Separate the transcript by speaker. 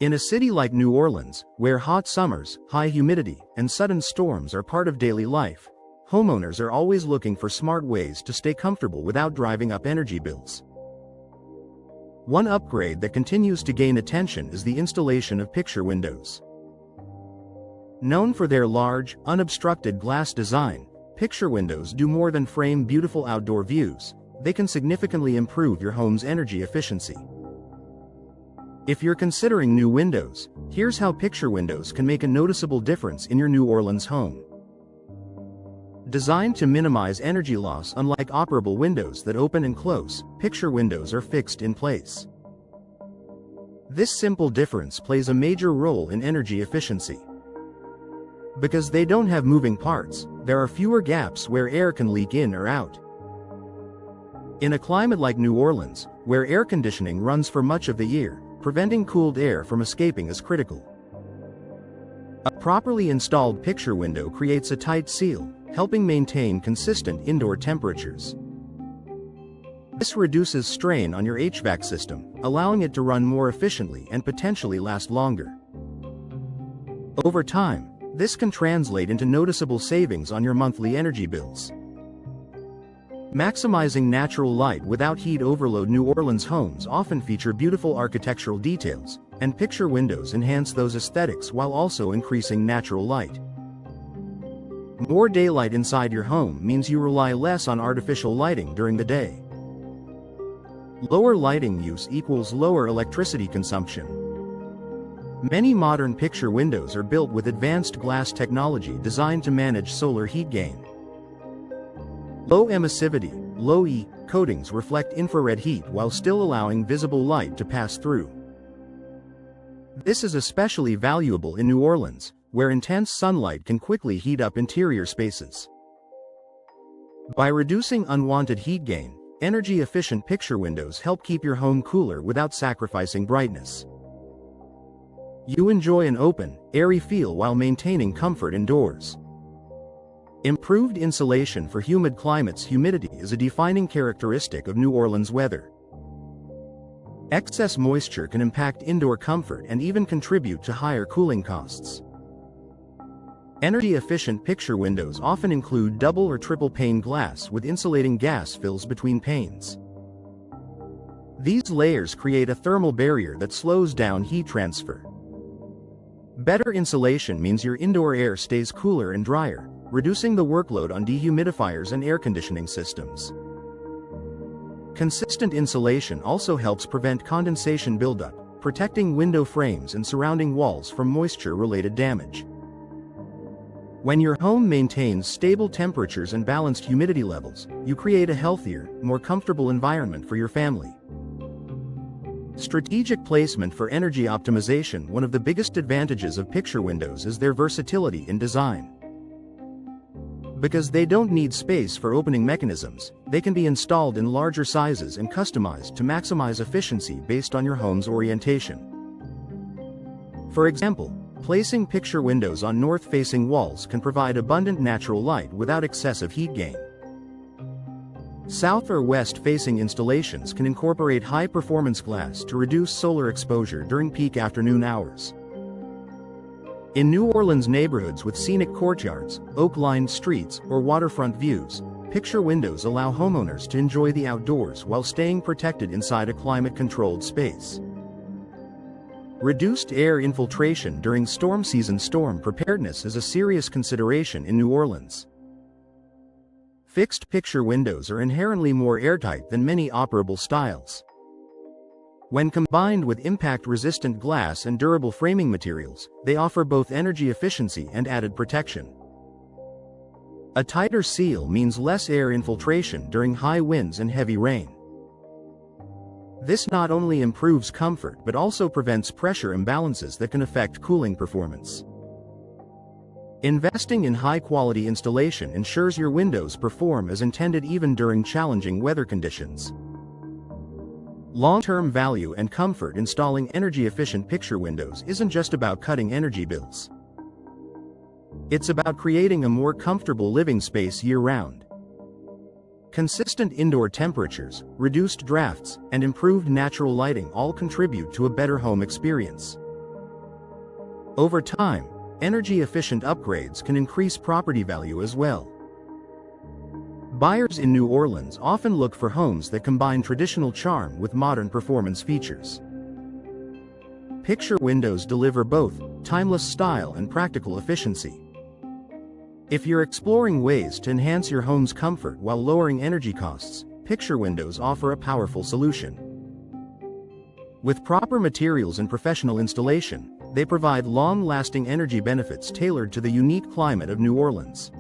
Speaker 1: In a city like New Orleans, where hot summers, high humidity, and sudden storms are part of daily life, homeowners are always looking for smart ways to stay comfortable without driving up energy bills. One upgrade that continues to gain attention is the installation of picture windows. Known for their large, unobstructed glass design, picture windows do more than frame beautiful outdoor views. They can significantly improve your home's energy efficiency. If you're considering new windows, here's how picture windows can make a noticeable difference in your New Orleans home. Designed to minimize energy loss, unlike operable windows that open and close, picture windows are fixed in place. This simple difference plays a major role in energy efficiency. Because they don't have moving parts, there are fewer gaps where air can leak in or out. In a climate like New Orleans, where air conditioning runs for much of the year, preventing cooled air from escaping is critical. A properly installed picture window creates a tight seal, helping maintain consistent indoor temperatures. This reduces strain on your HVAC system, allowing it to run more efficiently and potentially last longer. Over time, this can translate into noticeable savings on your monthly energy bills. Maximizing natural light without heat overload. New Orleans homes often feature beautiful architectural details, and picture windows enhance those aesthetics while also increasing natural light. More daylight inside your home means you rely less on artificial lighting during the day. Lower lighting use equals lower electricity consumption. Many modern picture windows are built with advanced glass technology designed to manage solar heat gain. Low emissivity, low E, coatings reflect infrared heat while still allowing visible light to pass through. This is especially valuable in New Orleans, where intense sunlight can quickly heat up interior spaces. By reducing unwanted heat gain, energy-efficient picture windows help keep your home cooler without sacrificing brightness. You enjoy an open, airy feel while maintaining comfort indoors. Improved insulation for humid climates. Humidity is a defining characteristic of New Orleans weather. Excess moisture can impact indoor comfort and even contribute to higher cooling costs. Energy-efficient picture windows often include double or triple pane glass with insulating gas fills between panes. These layers create a thermal barrier that slows down heat transfer. Better insulation means your indoor air stays cooler and drier, reducing the workload on dehumidifiers and air conditioning systems. Consistent insulation also helps prevent condensation buildup, protecting window frames and surrounding walls from moisture-related damage. When your home maintains stable temperatures and balanced humidity levels, you create a healthier, more comfortable environment for your family. Strategic placement for energy optimization. One of the biggest advantages of picture windows is their versatility in design. Because they don't need space for opening mechanisms, they can be installed in larger sizes and customized to maximize efficiency based on your home's orientation. For example, placing picture windows on north-facing walls can provide abundant natural light without excessive heat gain. South or west-facing installations can incorporate high-performance glass to reduce solar exposure during peak afternoon hours. In New Orleans neighborhoods with scenic courtyards, oak-lined streets, or waterfront views, picture windows allow homeowners to enjoy the outdoors while staying protected inside a climate-controlled space. Reduced air infiltration during storm season. Storm preparedness is a serious consideration in New Orleans. Fixed picture windows are inherently more airtight than many operable styles. When combined with impact-resistant glass and durable framing materials, they offer both energy efficiency and added protection. A tighter seal means less air infiltration during high winds and heavy rain. This not only improves comfort but also prevents pressure imbalances that can affect cooling performance. Investing in high-quality installation ensures your windows perform as intended even during challenging weather conditions. Long-term value and comfort. Installing energy-efficient picture windows isn't just about cutting energy bills. It's about creating a more comfortable living space year-round. Consistent indoor temperatures, reduced drafts, and improved natural lighting all contribute to a better home experience. Over time, energy-efficient upgrades can increase property value as well. Buyers in New Orleans often look for homes that combine traditional charm with modern performance features. Picture windows deliver both timeless style and practical efficiency. If you're exploring ways to enhance your home's comfort while lowering energy costs, picture windows offer a powerful solution. With proper materials and professional installation, they provide long-lasting energy benefits tailored to the unique climate of New Orleans.